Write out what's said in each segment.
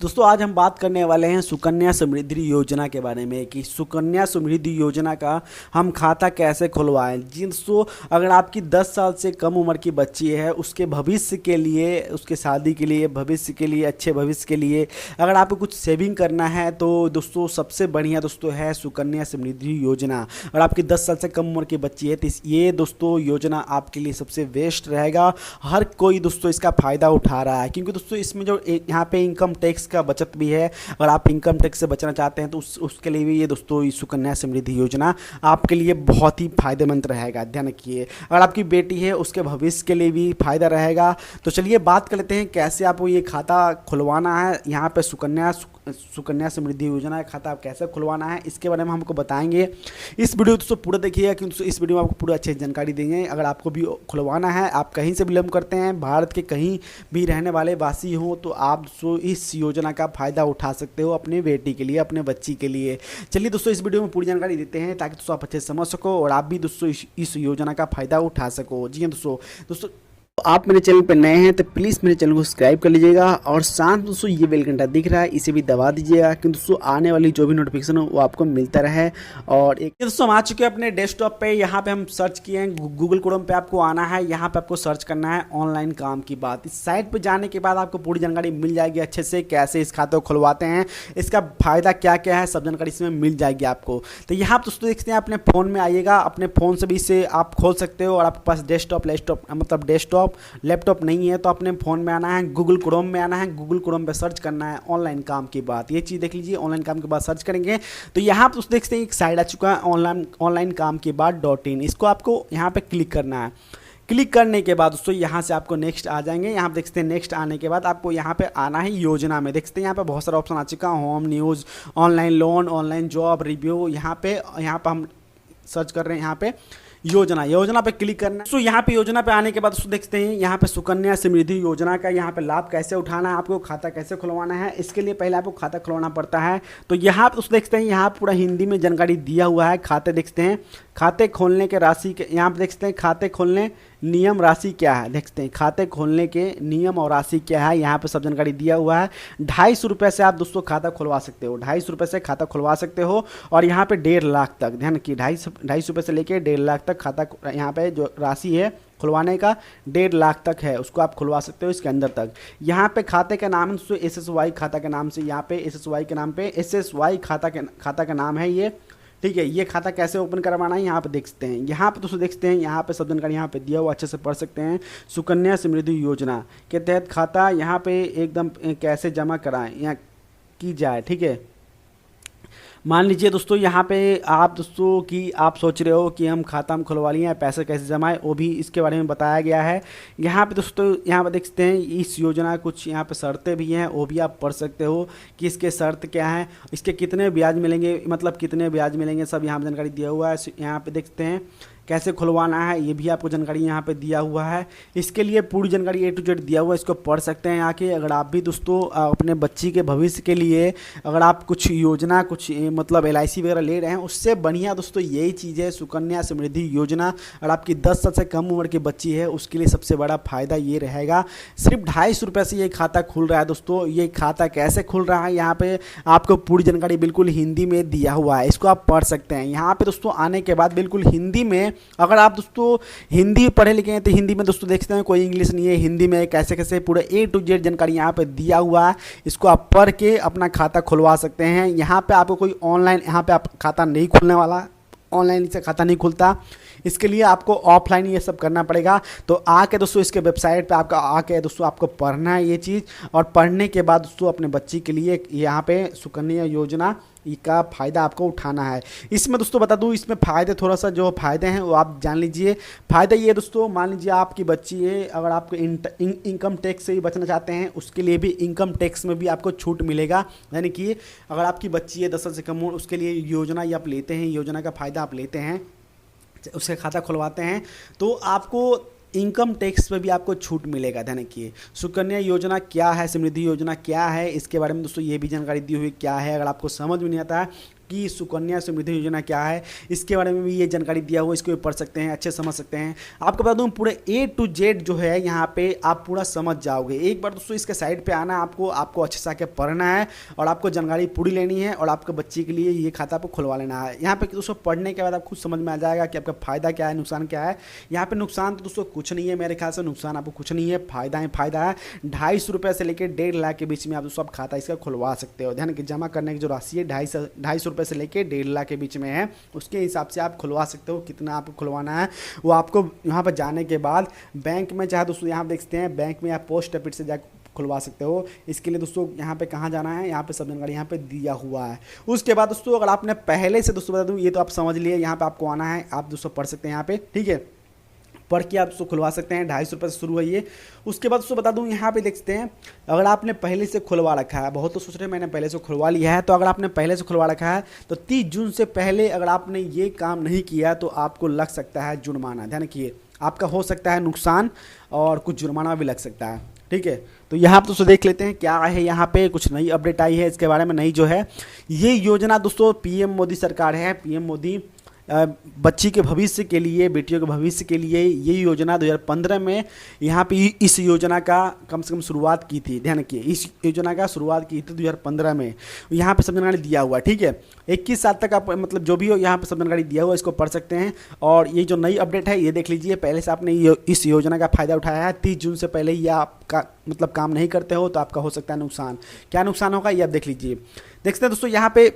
दोस्तों आज हम बात करने वाले हैं सुकन्या समृद्धि योजना के बारे में कि सुकन्या समृद्धि योजना का हम खाता कैसे खुलवाएं। जी दोस्तों, अगर आपकी 10 साल से कम उम्र की बच्ची है, उसके भविष्य के लिए, उसके शादी के लिए, भविष्य के लिए, अच्छे भविष्य के लिए अगर आपको कुछ सेविंग करना है तो दोस्तों सबसे बढ़िया दोस्तों है सुकन्या समृद्धि योजना। अगर आपकी 10 साल से कम उम्र की बच्ची है तो ये दोस्तों योजना आपके लिए सबसे बेस्ट रहेगा। हर कोई दोस्तों इसका फ़ायदा उठा रहा है क्योंकि दोस्तों इसमें जो यहाँ पे इनकम टैक्स का बचत भी है। अगर आप इनकम टैक्स से बचना चाहते हैं तो उसके लिए भी ये दोस्तों सुकन्या समृद्धि योजना आपके लिए बहुत ही फायदेमंद रहेगा। ध्यान रखिए, अगर आपकी बेटी है उसके भविष्य के लिए भी फायदा रहेगा। तो चलिए बात कर लेते हैं कैसे आपको ये खाता खुलवाना है। यहाँ पे सुकन्या समृद्धि योजना का खाता कैसे खुलवाना है इसके बारे में हमको बताएंगे। इस वीडियो दोस्तों पूरा देखिएगा क्योंकि दोस्तों इस वीडियो में आपको पूरा अच्छी जानकारी देंगे। अगर आपको भी खुलवाना है, आप कहीं से बिलोंग करते हैं, भारत के कहीं भी रहने वाले वासी हो, तो आप दोस्तों इस योजना का फ़ायदा उठा सकते हो अपने बेटी के लिए, अपने बच्ची के लिए। चलिए दोस्तों इस वीडियो में पूरी जानकारी देते हैं ताकि दोस्तों आप अच्छे से समझ सको और आप भी दोस्तों इस योजना का फ़ायदा उठा सको। जी हाँ दोस्तों आप मेरे चैनल पर नए हैं तो प्लीज़ मेरे चैनल को सब्सक्राइब कर लीजिएगा और साथ दोस्तों ये बेल घंटा दिख रहा है इसे भी दबा दीजिएगा क्योंकि दोस्तों आने वाली जो भी नोटिफिकेशन हो वो आपको मिलता रहे। और एक दोस्तों हम आ चुके हैं अपने डेस्कटॉप पे। यहाँ पे हम सर्च किए हैं, गूगल क्रोम पे आपको आना है, यहाँ पे आपको सर्च करना है ऑनलाइन काम की बात। इस साइट पर जाने के बाद आपको पूरी जानकारी मिल जाएगी अच्छे से, कैसे इस खाते को खुलवाते हैं, इसका फ़ायदा क्या क्या है, सब जानकारी इसमें मिल जाएगी आपको। तो यहाँ पर दोस्तों देखते हैं अपने फ़ोन में आइएगा, अपने फ़ोन से भी इसे आप खोल सकते हो। और आपके पास डेस्कटॉप लैपटॉप नहीं है तो अपने फ़ोन में आना है, गूगल क्रोम में आना है, गूगल क्रोम पे सर्च करना है ऑनलाइन काम की बात। ये चीज़ देख लीजिए, ऑनलाइन काम की बात सर्च करेंगे तो यहाँ पर देखते हैं एक साइट आ चुका है ऑनलाइन काम की बात .in। इसको आपको यहाँ पे क्लिक करना है। क्लिक करने के बाद दोस्तों यहाँ से आपको नेक्स्ट आ जाएंगे। यहाँ पे देखते हैं नेक्स्ट आने के बाद आपको यहाँ पे आना है योजना में। देखते हैं यहाँ पे बहुत सारा ऑप्शन आ चुका है, home news, online loan, online job review. यहाँ पे हम सर्च कर रहे हैं यहाँ पे योजना पे क्लिक करना है। तो यहाँ पे योजना पे आने के बाद दोस्तों देखते हैं यहाँ पे सुकन्या समृद्धि योजना का यहाँ पे लाभ कैसे उठाना है, आपको खाता कैसे खुलवाना है। इसके लिए पहले आपको खाता खुलवाना पड़ता है। तो यहाँ पे दोस्तों देखते हैं यहाँ पूरा हिंदी में जानकारी दिया हुआ है। खाते देखते हैं, खाते खोलने के राशि के यहाँ पे देखते हैं, खाते खोलने नियम राशि क्या है। देखते हैं खाते खोलने के नियम और राशि क्या है, यहाँ पे सब जानकारी दिया हुआ है। 250 रुपये से आप दोस्तों खाता खुलवा सकते हो, 250 रुपये से खाता खुलवा सकते हो। और यहाँ पे 1.5 लाख तक, ध्यान रखिए 250 रुपये से लेके 1.5 लाख तक खाता, यहाँ पे जो राशि है खुलवाने का 1.5 लाख तक है, उसको आप खुलवा सकते हो इसके अंदर तक। यहाँ पे खाते का नाम दोस्तों SSY खाता के नाम से, यहाँ पे SSY के नाम पे SSY खाता का नाम है ये, ठीक है। ये खाता कैसे ओपन करवाना है यहाँ पे देख सकते हैं। यहाँ पे दोस्तों देखते हैं यहाँ पे सब जानकारी यहाँ पे दिया हुआ, अच्छे से पढ़ सकते हैं। सुकन्या समृद्धि योजना के तहत खाता यहाँ पे एकदम कैसे जमा कराएं यहाँ की जाए, ठीक है। मान लीजिए दोस्तों यहाँ पे आप दोस्तों कि आप सोच रहे हो कि हम खाता में खुलवा लिए हैं, पैसे कैसे जमाएं, वो भी इसके बारे में बताया गया है। यहाँ पे दोस्तों यहाँ पे देख सकते हैं इस योजना कुछ यहाँ पे शर्तें भी हैं, वो भी आप पढ़ सकते हो कि इसके शर्त क्या हैं, इसके कितने ब्याज मिलेंगे, मतलब कितने ब्याज मिलेंगे, सब यहाँ पर जानकारी दिया हुआ है। यहाँ पे देखते हैं कैसे खुलवाना है, ये भी आपको जानकारी यहाँ पे दिया हुआ है। इसके लिए पूरी जानकारी A to Z दिया हुआ है, इसको पढ़ सकते हैं आके। अगर आप भी दोस्तों अपने बच्ची के भविष्य के लिए अगर आप कुछ योजना, कुछ मतलब LIC वगैरह ले रहे हैं, उससे बढ़िया दोस्तों यही चीज़ है सुकन्या समृद्धि योजना। अगर आपकी 10 साल से कम उम्र की बच्ची है उसके लिए सबसे बड़ा फ़ायदा ये रहेगा। सिर्फ 250 रुपये से ये खाता खुल रहा है दोस्तों। ये खाता कैसे खुल रहा है यहाँ पे आपको पूरी जानकारी बिल्कुल हिंदी में दिया हुआ है, इसको आप पढ़ सकते हैं। यहाँ पर दोस्तों आने के बाद बिल्कुल हिंदी में, अगर आप दोस्तों हिंदी पढ़े लिखे हैं तो हिंदी में दोस्तों देखते हैं, कोई इंग्लिश नहीं है, हिंदी में कैसे कैसे पूरा A to Z जानकारी यहाँ पे दिया हुआ है। इसको आप पढ़ के अपना खाता खुलवा सकते हैं। यहाँ पे आपको कोई ऑनलाइन यहाँ पे आप खाता नहीं खुलने वाला, ऑनलाइन से खाता नहीं खुलता, इसके लिए आपको ऑफलाइन ये सब करना पड़ेगा। तो आके दोस्तों इसके वेबसाइट पे आपका आके दोस्तों आपको पढ़ना है ये चीज़, और पढ़ने के बाद दोस्तों अपने बच्ची के लिए यहाँ पे सुकन्या योजना का फ़ायदा आपको उठाना है। इसमें दोस्तों बता दूँ, इसमें फ़ायदे थोड़ा सा जो फ़ायदे हैं वो आप जान लीजिए। फ़ायदा ये दोस्तों, मान लीजिए आपकी बच्ची है, अगर आपको इनकम टैक्स से ही बचना चाहते हैं उसके लिए भी इनकम टैक्स में भी आपको छूट मिलेगा। यानी कि अगर आपकी बच्ची है 10 साल से कम उम्र, उसके लिए योजना ये आप लेते हैं, योजना का फ़ायदा आप लेते हैं, उसका खाता खुलवाते हैं तो आपको इनकम टैक्स पे भी आपको छूट मिलेगा। ध्यान रखिए सुकन्या योजना क्या है, समृद्धि योजना क्या है, इसके बारे में दोस्तों ये भी जानकारी दी हुई क्या है। अगर आपको समझ में नहीं आता है कि सुकन्या समृद्धि योजना क्या है, इसके बारे में भी ये जानकारी दिया हुआ, इसको भी पढ़ सकते हैं, अच्छे समझ सकते हैं। आपको बता दूं पूरे A to Z जो है यहाँ पे आप पूरा समझ जाओगे। एक बार दोस्तों इसके साइड पे आना है, आपको अच्छे से आके पढ़ना है और आपको जानकारी पूरी लेनी है और आपके बच्चे के लिए ये खाता आपको खुलवा लेना है। यहाँ पे दोस्तों पढ़ने के बाद आप खुद समझ में आ जाएगा कि आपका फायदा क्या है, नुकसान क्या है। यहाँ पे नुकसान तो दोस्तों कुछ नहीं है, मेरे ख्याल से नुकसान आपको कुछ नहीं है, फायदा है। 250 रुपये से लेकर 1.5 लाख के बीच में आप दोस्तों खाता इसका खुलवा सकते हो। ध्यान कि जमा करने की जो राशि है 250 रुपये से लेकर 1.5 लाख के बीच में है, उसके हिसाब से आप खुलवा सकते हो। कितना आपको खुलवाना है वो आपको यहाँ पर जाने के बाद बैंक में, चाहे दोस्तों यहाँ देखते हैं बैंक में या पोस्ट ऑफिस से जाकर खुलवा सकते हो। इसके लिए दोस्तों यहाँ पे कहाँ जाना है, यहाँ पे सब जानकारी यहाँ पे दिया हुआ है। उसके बाद दोस्तों अगर आपने पहले से दोस्तों बता दूँ, ये तो आप समझ लिए, यहाँ पे आपको आना है, आप दोस्तों पढ़ सकते हैं यहाँ पे, ठीक है, पढ़ के आप दोस्तों खुलवा सकते हैं। 250 रुपये से शुरू है ये। उसके बाद दोस्तों बता दूं यहाँ पे देखते हैं, अगर आपने पहले से खुलवा रखा है, बहुत तो सोच रहे हैं मैंने पहले से खुलवा लिया है, तो अगर आपने पहले से खुलवा रखा है तो 30 जून से पहले अगर आपने ये काम नहीं किया तो आपको लग सकता है जुर्माना। ध्यान रखिए, आपका हो सकता है नुकसान और कुछ जुर्माना भी लग सकता है, ठीक है। तो यहाँ पर दोस्तों देख लेते हैं क्या है, यहाँ पे कुछ नई अपडेट आई है इसके बारे में। नई जो है ये योजना दोस्तों पीएम मोदी सरकार है, पीएम मोदी बच्ची के भविष्य के लिए, बेटियों के भविष्य के लिए ये योजना 2015 में यहाँ पे इस योजना का कम से कम शुरुआत की थी। ध्यान रखिए, इस योजना का शुरुआत की थी 2015 में। यहाँ पे सब जानकारी दिया हुआ, ठीक है। 21 साल तक आप मतलब जो भी हो यहाँ पे सब जानकारी दिया हुआ, इसको पढ़ सकते हैं। और ये जो नई अपडेट है ये देख लीजिए, पहले से आपने इस योजना का फ़ायदा उठाया है, 30 जून से पहले ये आपका मतलब काम नहीं करते हो तो आपका हो सकता है नुकसान। क्या नुकसान होगा ये आप देख लीजिए। देखते हैं दोस्तों यहाँ पे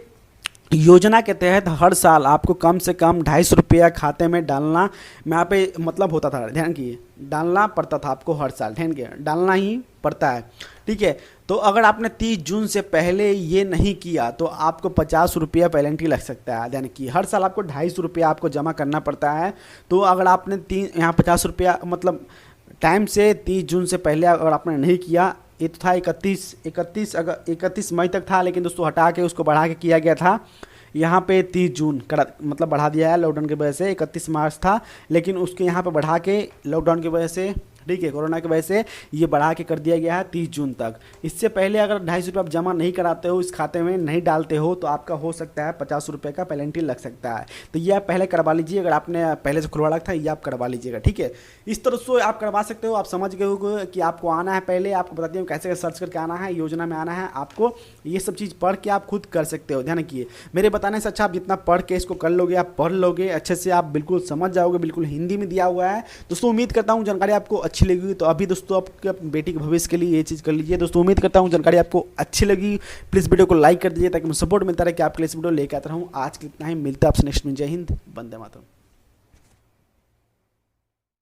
योजना के तहत हर साल आपको कम से कम 250 रुपया खाते में डालना, यहाँ पे मतलब होता था, ध्यान किए, डालना पड़ता था आपको हर साल, ध्यान किए, डालना ही पड़ता है, ठीक है। तो अगर आपने 30 जून से पहले ये नहीं किया तो आपको 50 रुपया पेनल्टी लग सकता है। ध्यान की, हर साल आपको 250 रुपया आपको जमा करना पड़ता है। तो अगर आपने यहाँ 50 रुपया मतलब टाइम से 30 जून से पहले अगर आपने नहीं किया, ये तो था 31 मई तक था, लेकिन दोस्तों हटा के उसको बढ़ा के किया गया था यहाँ पे 30 जून मतलब बढ़ा दिया है लॉकडाउन की वजह से। 31 मार्च था, लेकिन उसके यहाँ पे बढ़ा के लॉकडाउन की वजह से, ठीक है, कोरोना की वजह से ये बढ़ा के कर दिया गया है 30 जून तक। इससे पहले अगर 250 रुपये आप जमा नहीं कराते हो, इस खाते में नहीं डालते हो, तो आपका हो सकता है 50 रुपये का पेनल्टी लग सकता है। तो ये आप पहले करवा लीजिए, अगर आपने पहले से खुलवा रखा था ये आप करवा लीजिएगा, ठीक है। इस तरह से आप करवा सकते हो। आप समझ गए हो कि आपको आना है, पहले आपको बताती हूँ कैसे सर्च करके आना है, योजना में आना है आपको। ये सब चीज़ पढ़ के आप खुद कर सकते हो। ध्यान रखिए, मेरे बताने से अच्छा आप जितना पढ़ के इसको कर लोगे, आप पढ़ लोगे अच्छे से, आप बिल्कुल समझ जाओगे। बिल्कुल हिंदी में दिया हुआ है दोस्तों। उम्मीद करता हूँ जानकारी आपको अच्छी लगी। तो अभी दोस्तों आपके बेटी के भविष्य के लिए ये चीज़ कर लीजिए दोस्तों। उम्मीद करता हूँ जानकारी आपको अच्छी लगी। प्लीज़ वीडियो को लाइक कर दीजिए ताकि मुझे सपोर्ट मिलता रहे कि आपके लिए इस वीडियो लेकर आता रहूँ। आज के इतना ही, मिलता है आपसे नेक्स्ट में। जय हिंद, वंदे मातरम।